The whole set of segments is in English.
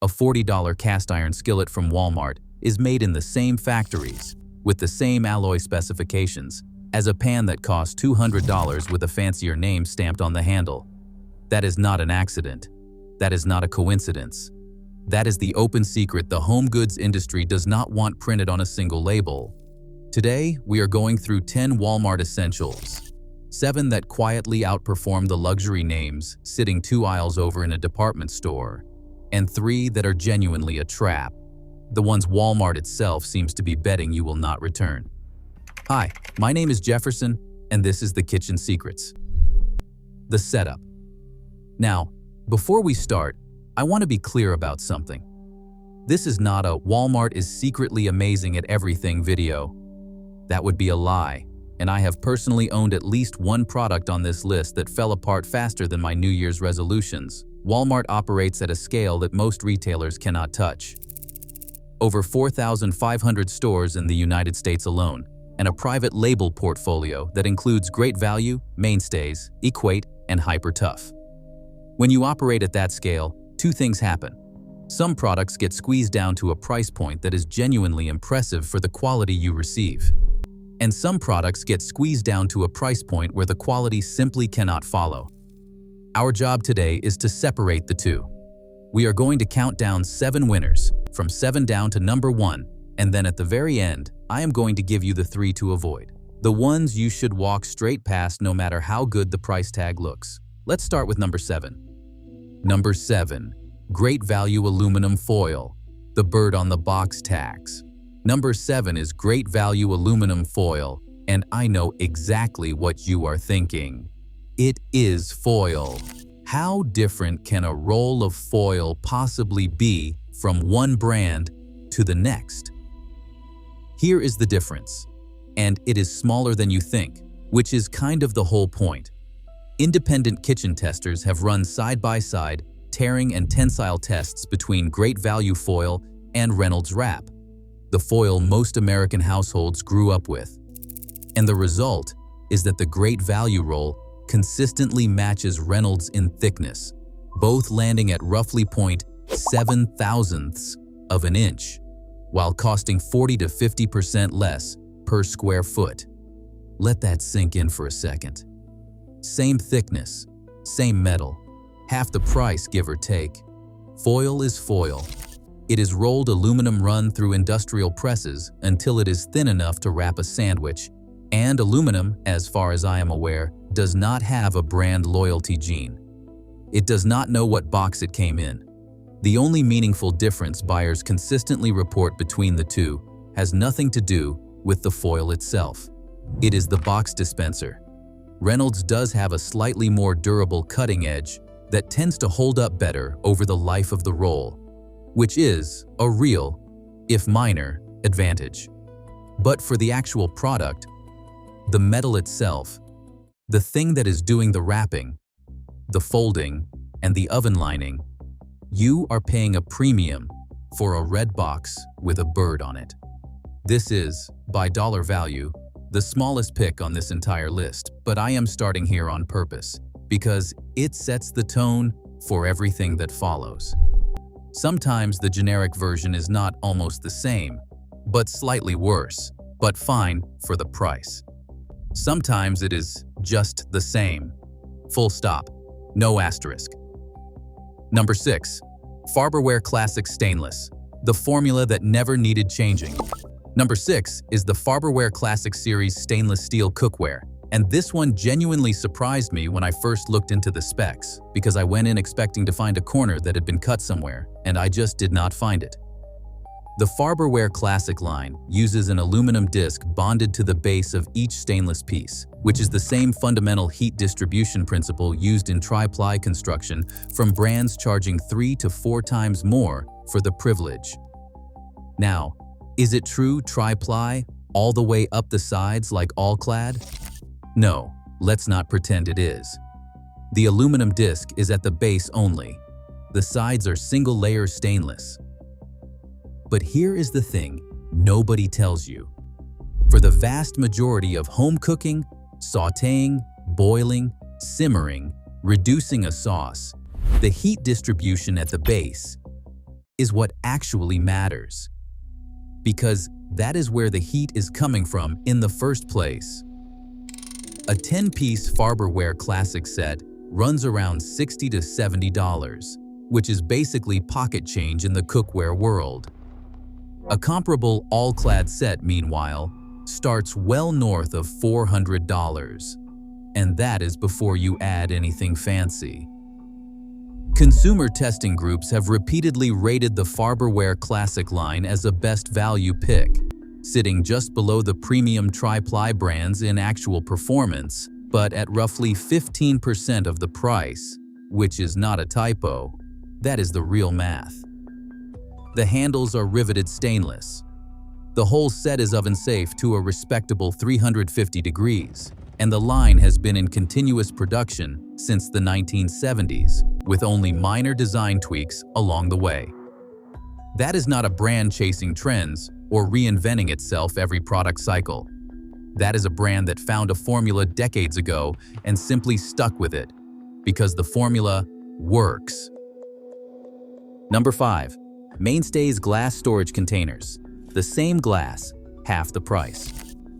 A $40 cast iron skillet from Walmart is made in the same factories, with the same alloy specifications, as a pan that costs $200 with a fancier name stamped on the handle. That is not an accident. That is not a coincidence. That is the open secret the home goods industry does not want printed on a single label. Today, we are going through 10 Walmart essentials. 7 that quietly outperform the luxury names sitting 2 aisles over in a department store, and 3 that are genuinely a trap, the ones Walmart itself seems to be betting you will not return. Hi, my name is Jefferson, and this is the Kitchen Secrets. The setup. Now, before we start, I want to be clear about something. This is not a Walmart is secretly amazing at everything video. That would be a lie, and I have personally owned at least one product on this list that fell apart faster than my New Year's resolutions. Walmart operates at a scale that most retailers cannot touch. Over 4,500 stores in the United States alone, and a private label portfolio that includes Great Value, Mainstays, Equate, and Hyper Tough. When you operate at that scale, 2 things happen. Some products get squeezed down to a price point that is genuinely impressive for the quality you receive. And some products get squeezed down to a price point where the quality simply cannot follow. Our job today is to separate the two. We are going to count down 7 winners, from 7 down to number 1, and then at the very end, I am going to give you the 3 to avoid. The ones you should walk straight past no matter how good the price tag looks. Let's start with number 7. Number 7. Great Value Aluminum Foil, the bird on the box tags. Number 7 is Great Value Aluminum Foil, and I know exactly what you are thinking. It is foil. How different can a roll of foil possibly be from one brand to the next? Here is the difference, and it is smaller than you think, which is kind of the whole point. Independent kitchen testers have run side-by-side tearing and tensile tests between Great Value Foil and Reynolds Wrap, the foil most American households grew up with. And the result is that the Great Value roll consistently matches Reynolds in thickness, both landing at roughly 0.7 thousandths of an inch, while costing 40 to 50% less per square foot. Let that sink in for a second. Same thickness, same metal, half the price, give or take. Foil is foil. It is rolled aluminum run through industrial presses until it is thin enough to wrap a sandwich, and aluminum, as far as I am aware, does not have a brand loyalty gene. It does not know what box it came in. The only meaningful difference buyers consistently report between the two has nothing to do with the foil itself. It is the box dispenser. Reynolds does have a slightly more durable cutting edge that tends to hold up better over the life of the roll, which is a real, if minor, advantage. But for the actual product, the metal itself, the thing that is doing the wrapping, the folding, and the oven lining, you are paying a premium for a red box with a bird on it. This is, by dollar value, the smallest pick on this entire list, but I am starting here on purpose because it sets the tone for everything that follows. Sometimes the generic version is not almost the same, but slightly worse, but fine for the price. Sometimes it is just the same. Full stop. No asterisk. Number 6. Farberware Classic Stainless, the formula that never needed changing. Number 6 is the Farberware Classic Series stainless steel cookware, and this one genuinely surprised me when I first looked into the specs, because I went in expecting to find a corner that had been cut somewhere, and I just did not find it. The Farberware Classic line uses an aluminum disc bonded to the base of each stainless piece, which is the same fundamental heat distribution principle used in tri-ply construction from brands charging 3 to 4 times more for the privilege. Now, is it true tri-ply all the way up the sides like all-clad? No, let's not pretend it is. The aluminum disc is at the base only. The sides are single-layer stainless. But here is the thing nobody tells you. For the vast majority of home cooking, sautéing, boiling, simmering, reducing a sauce, the heat distribution at the base is what actually matters. Because that is where the heat is coming from in the first place. A 10-piece Farberware classic set runs around $60 to $70, which is basically pocket change in the cookware world. A comparable all-clad set, meanwhile, starts well north of $400, and that is before you add anything fancy. Consumer testing groups have repeatedly rated the Farberware Classic line as a best value pick, sitting just below the premium tri-ply brands in actual performance, but at roughly 15% of the price, which is not a typo. That is the real math. The handles are riveted stainless. The whole set is oven safe to a respectable 350 degrees, and the line has been in continuous production since the 1970s, with only minor design tweaks along the way. That is not a brand chasing trends or reinventing itself every product cycle. That is a brand that found a formula decades ago and simply stuck with it, because the formula works. Number 5. Mainstays glass storage containers. The same glass, half the price.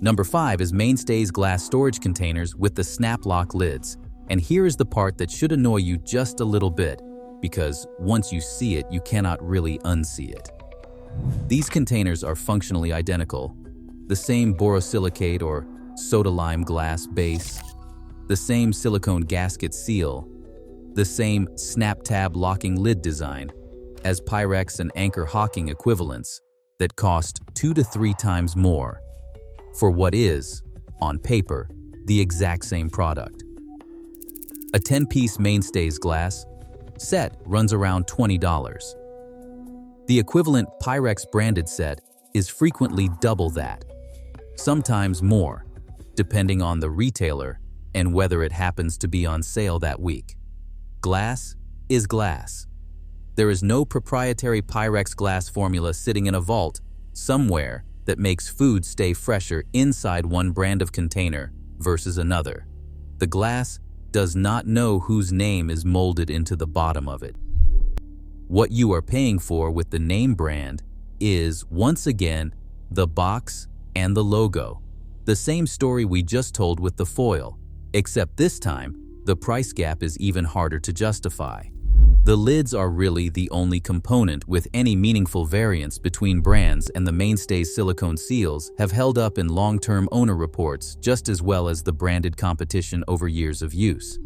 Number 5 is Mainstays glass storage containers with the snap lock lids. And here is the part that should annoy you just a little bit, because once you see it, you cannot really unsee it. These containers are functionally identical. The same borosilicate or soda lime glass base, the same silicone gasket seal, the same snap tab locking lid design as Pyrex and Anchor hawking equivalents that cost 2 to 3 times more for what is, on paper, the exact same product. A 10-piece Mainstays glass set runs around $20. The equivalent Pyrex branded set is frequently double that, sometimes more, depending on the retailer and whether it happens to be on sale that week. Glass is glass. There is no proprietary Pyrex glass formula sitting in a vault somewhere that makes food stay fresher inside one brand of container versus another. The glass does not know whose name is molded into the bottom of it. What you are paying for with the name brand is, once again, the box and the logo. The same story we just told with the foil, except this time, the price gap is even harder to justify. The lids are really the only component with any meaningful variance between brands, and the Mainstays silicone seals have held up in long-term owner reports just as well as the branded competition over years of use.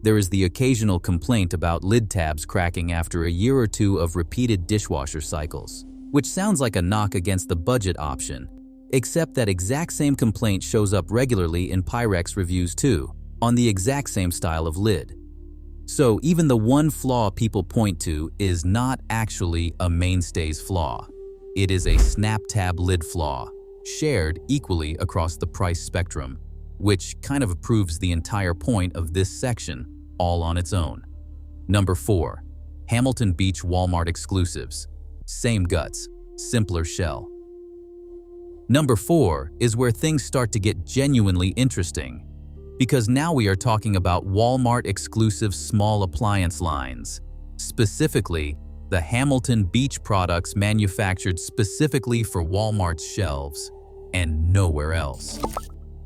There is the occasional complaint about lid tabs cracking after a year or two of repeated dishwasher cycles, which sounds like a knock against the budget option, except that exact same complaint shows up regularly in Pyrex reviews too, on the exact same style of lid. So even the one flaw people point to is not actually a Mainstays flaw. It is a snap tab lid flaw, shared equally across the price spectrum, which kind of proves the entire point of this section all on its own. Number 4. Hamilton Beach Walmart exclusives. Same guts, simpler shell. Number 4 is where things start to get genuinely interesting, because now we are talking about Walmart exclusive small appliance lines, specifically the Hamilton Beach products manufactured specifically for Walmart's shelves and nowhere else.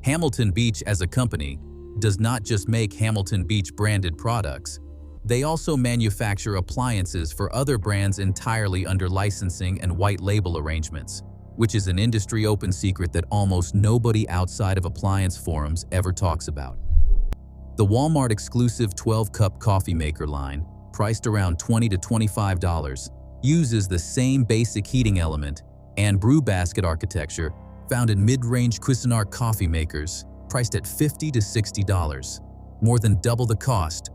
Hamilton Beach as a company does not just make Hamilton Beach branded products, they also manufacture appliances for other brands entirely under licensing and white label arrangements, which is an industry open secret that almost nobody outside of appliance forums ever talks about. The Walmart exclusive 12-cup coffee maker line, priced around $20 to $25, uses the same basic heating element and brew basket architecture found in mid-range Cuisinart coffee makers, priced at $50 to $60, more than double the cost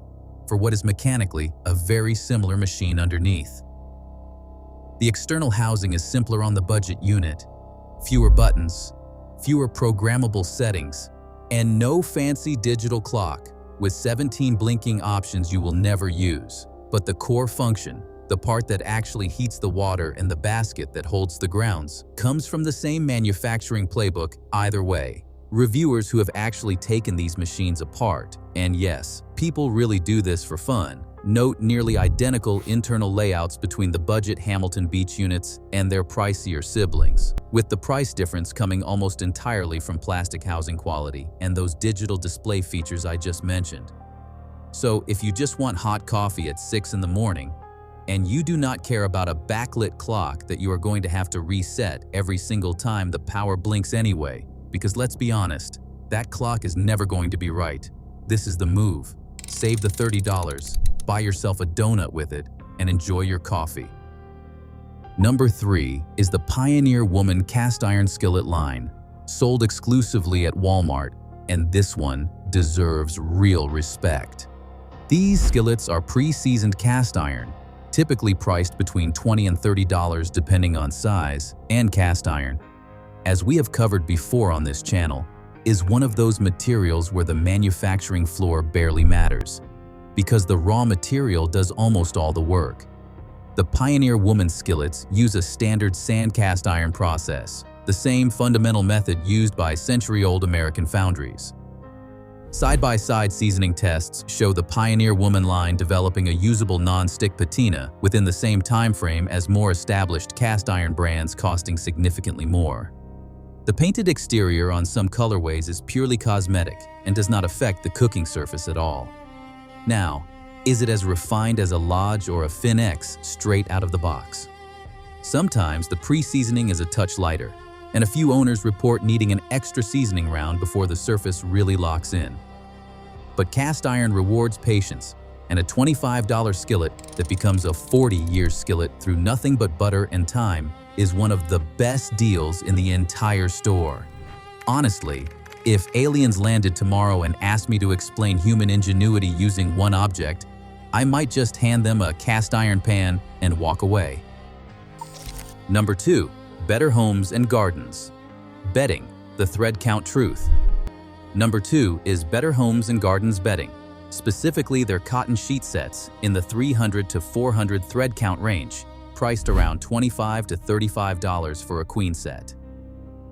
for what is mechanically a very similar machine underneath. The external housing is simpler on the budget unit, fewer buttons, fewer programmable settings, and no fancy digital clock with 17 blinking options you will never use. But the core function, the part that actually heats the water and the basket that holds the grounds, comes from the same manufacturing playbook either way. Reviewers who have actually taken these machines apart, and yes, people really do this for fun, Note nearly identical internal layouts between the budget Hamilton Beach units and their pricier siblings, with the price difference coming almost entirely from plastic housing quality and those digital display features I just mentioned. So if you just want hot coffee at 6 in the morning, and you do not care about a backlit clock that you are going to have to reset every single time the power blinks anyway, because let's be honest, that clock is never going to be right. This is the move. Save the $30, buy yourself a donut with it, and enjoy your coffee. Number 3 is the Pioneer Woman cast iron skillet line, sold exclusively at Walmart, and this one deserves real respect. These skillets are pre-seasoned cast iron, typically priced between $20 and $30 depending on size, and cast iron, as we have covered before on this channel, is one of those materials where the manufacturing floor barely matters, because the raw material does almost all the work. The Pioneer Woman skillets use a standard sand cast iron process, the same fundamental method used by century-old American foundries. Side-by-side seasoning tests show the Pioneer Woman line developing a usable non-stick patina within the same time frame as more established cast iron brands costing significantly more. The painted exterior on some colorways is purely cosmetic and does not affect the cooking surface at all. Now, is it as refined as a Lodge or a Fin-X straight out of the box? Sometimes the pre-seasoning is a touch lighter, and a few owners report needing an extra seasoning round before the surface really locks in. But cast iron rewards patience, and a $25 skillet that becomes a 40-year skillet through nothing but butter and time is one of the best deals in the entire store. Honestly, if aliens landed tomorrow and asked me to explain human ingenuity using one object, I might just hand them a cast iron pan and walk away. Number 2. Better Homes and Gardens. Bedding, the thread count truth. Number 2 is Better Homes and Gardens bedding, specifically their cotton sheet sets in the 300 to 400 thread count range, priced around $25 to $35 for a queen set.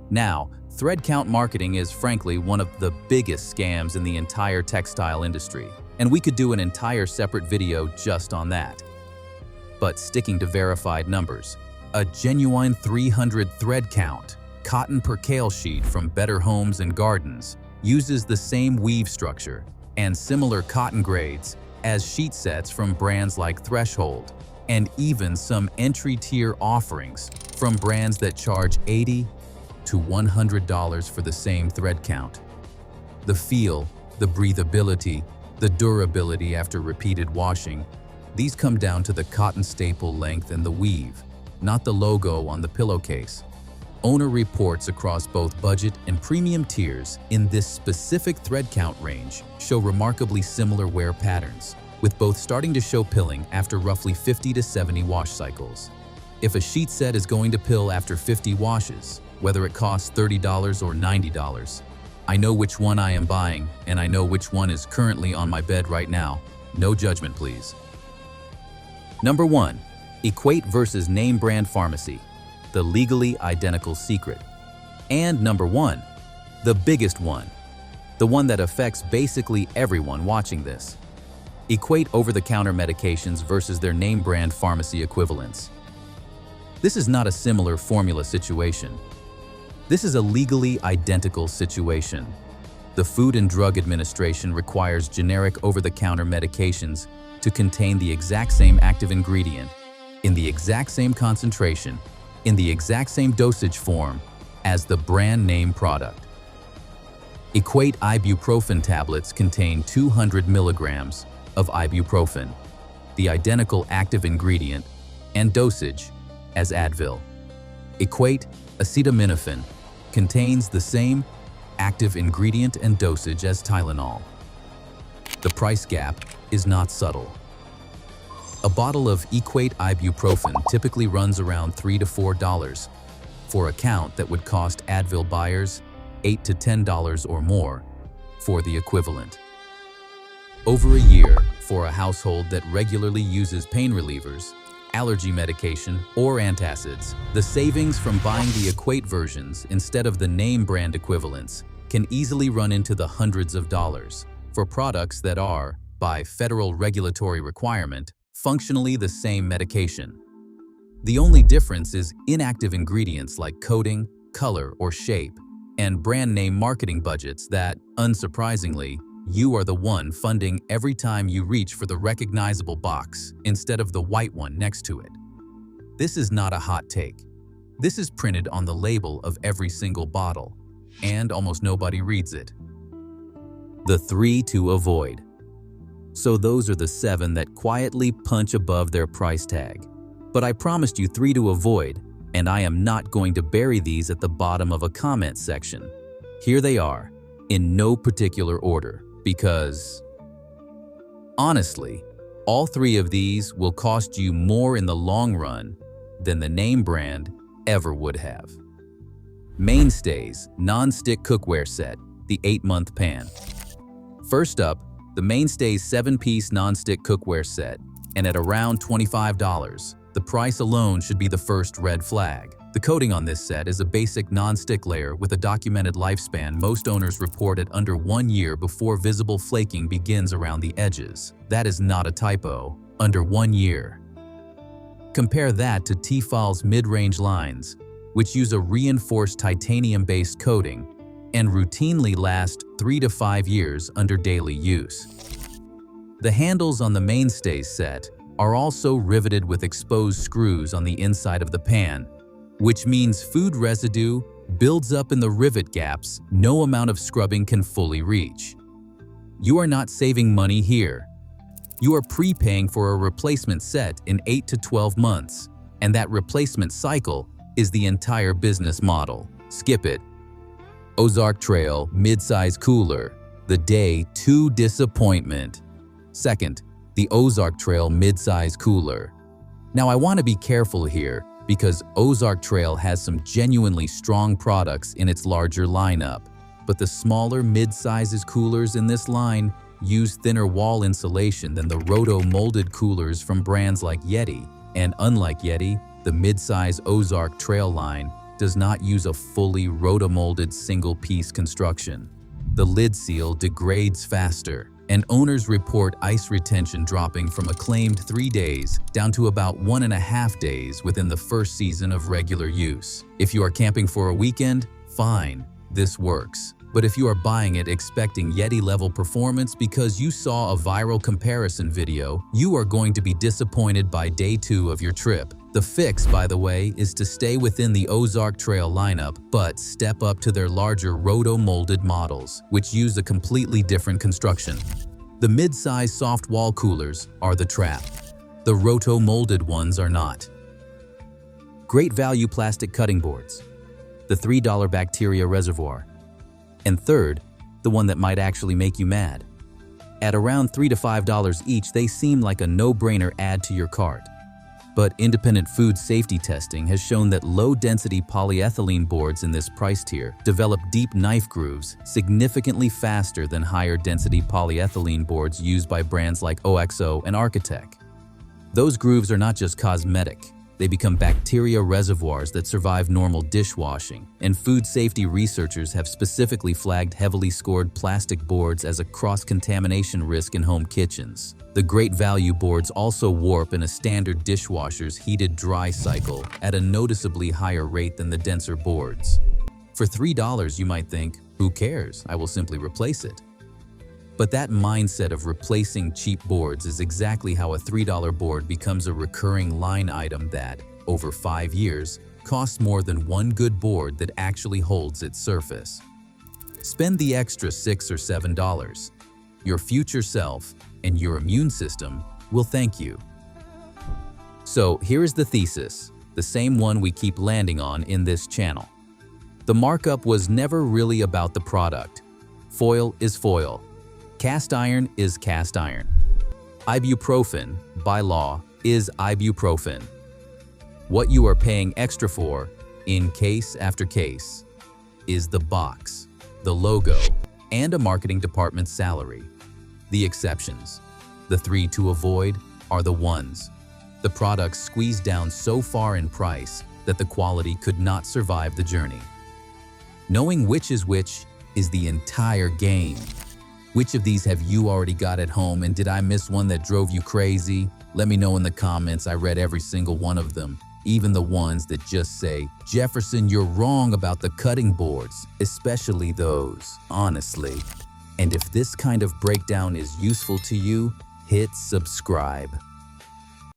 Now, thread count marketing is frankly one of the biggest scams in the entire textile industry, and we could do an entire separate video just on that. But sticking to verified numbers, a genuine 300 thread count cotton percale sheet from Better Homes and Gardens uses the same weave structure and similar cotton grades as sheet sets from brands like Threshold, and even some entry-tier offerings from brands that charge $80 to $100 for the same thread count. The feel, the breathability, the durability after repeated washing, these come down to the cotton staple length and the weave, not the logo on the pillowcase. Owner reports across both budget and premium tiers in this specific thread count range show remarkably similar wear patterns, with both starting to show pilling after roughly 50 to 70 wash cycles. If a sheet set is going to pill after 50 washes, whether it costs $30 or $90, I know which one I am buying, and I know which one is currently on my bed right now. No judgment, please. Number 1. Equate versus name brand pharmacy, the legally identical secret. And number 1, the biggest one, the one that affects basically everyone watching this. Equate over-the-counter medications versus their name brand pharmacy equivalents. This is not a similar formula situation. This is a legally identical situation. The Food and Drug Administration requires generic over-the-counter medications to contain the exact same active ingredient, in the exact same concentration, in the exact same dosage form as the brand name product. Equate ibuprofen tablets contain 200 milligrams of ibuprofen, the identical active ingredient and dosage as Advil. Equate acetaminophen contains the same active ingredient and dosage as Tylenol. The price gap is not subtle. A bottle of Equate ibuprofen typically runs around $3 to $4 for a count that would cost Advil buyers $8 to $10 or more for the equivalent. Over a year, for a household that regularly uses pain relievers, allergy medication, or antacids, the savings from buying the Equate versions instead of the name brand equivalents can easily run into the hundreds of dollars for products that are, by federal regulatory requirement, functionally the same medication. The only difference is inactive ingredients like coating, color, or shape, and brand name marketing budgets that, unsurprisingly, you are the one funding every time you reach for the recognizable box instead of the white one next to it. This is not a hot take. This is printed on the label of every single bottle, and almost nobody reads it. The 3 to avoid. So those are the 7 that quietly punch above their price tag. But I promised you 3 to avoid, and I am not going to bury these at the bottom of a comment section. Here they are, in no particular order, because honestly, all 3 of these will cost you more in the long run than the name brand ever would have. Mainstays non-stick cookware set, the 8-month pan. First up, the Mainstays 7-piece non-stick cookware set, and at around $25, the price alone should be the first red flag. The coating on this set is a basic non-stick layer with a documented lifespan most owners report at under 1 year before visible flaking begins around the edges. That is not a typo, under 1 year. Compare that to Tefal's mid-range lines, which use a reinforced titanium-based coating and routinely last 3 to 5 years under daily use. The handles on the Mainstays set are also riveted with exposed screws on the inside of the pan, which means food residue builds up in the rivet gaps no amount of scrubbing can fully reach. You are not saving money here. You are prepaying for a replacement set in 8 to 12 months, and that replacement cycle is the entire business model. Skip it. Ozark Trail mid-size cooler, the day 2 disappointment. Second, the Ozark Trail mid-size cooler. Now I want to be careful here because Ozark Trail has some genuinely strong products in its larger lineup, but the smaller mid-sizes coolers in this line use thinner wall insulation than the roto-molded coolers from brands like Yeti, and unlike Yeti, the mid-size Ozark Trail line does not use a fully roto-molded single-piece construction. The lid seal degrades faster, and owners report ice retention dropping from a claimed 3 days down to about 1.5 days within the first season of regular use. If you are camping for a weekend, fine, this works. But if you are buying it expecting Yeti-level performance because you saw a viral comparison video, you are going to be disappointed by day 2 of your trip. The fix, by the way, is to stay within the Ozark Trail lineup, but step up to their larger roto-molded models, which use a completely different construction. The mid-size soft wall coolers are the trap. The roto-molded ones are not. Great value plastic cutting boards. The $3 bacteria reservoir. And third, the one that might actually make you mad. At around $3 to $5 each, they seem like a no-brainer add to your cart. But independent food safety testing has shown that low-density polyethylene boards in this price tier develop deep knife grooves significantly faster than higher-density polyethylene boards used by brands like OXO and Architect. Those grooves are not just cosmetic. They become bacteria reservoirs that survive normal dishwashing, and food safety researchers have specifically flagged heavily scored plastic boards as a cross-contamination risk in home kitchens. The great value boards also warp in a standard dishwasher's heated dry cycle at a noticeably higher rate than the denser boards. For $3, you might think, who cares? I will simply replace it. But that mindset of replacing cheap boards is exactly how a $3 board becomes a recurring line item that, over 5 years, costs more than one good board that actually holds its surface. Spend the extra $6 or $7. Your future self and your immune system will thank you. So here is the thesis, the same one we keep landing on in this channel. The markup was never really about the product. Foil is foil. Cast iron is cast iron. Ibuprofen, by law, is ibuprofen. What you are paying extra for, in case after case, is the box, the logo, and a marketing department's salary. The exceptions, the 3 to avoid, are the ones. The products squeezed down so far in price that the quality could not survive the journey. Knowing which is the entire game. Which of these have you already got at home, and did I miss one that drove you crazy? Let me know in the comments. I read every single one of them, even the ones that just say, "Jefferson, you're wrong about the cutting boards," especially those, honestly. And if this kind of breakdown is useful to you, hit subscribe.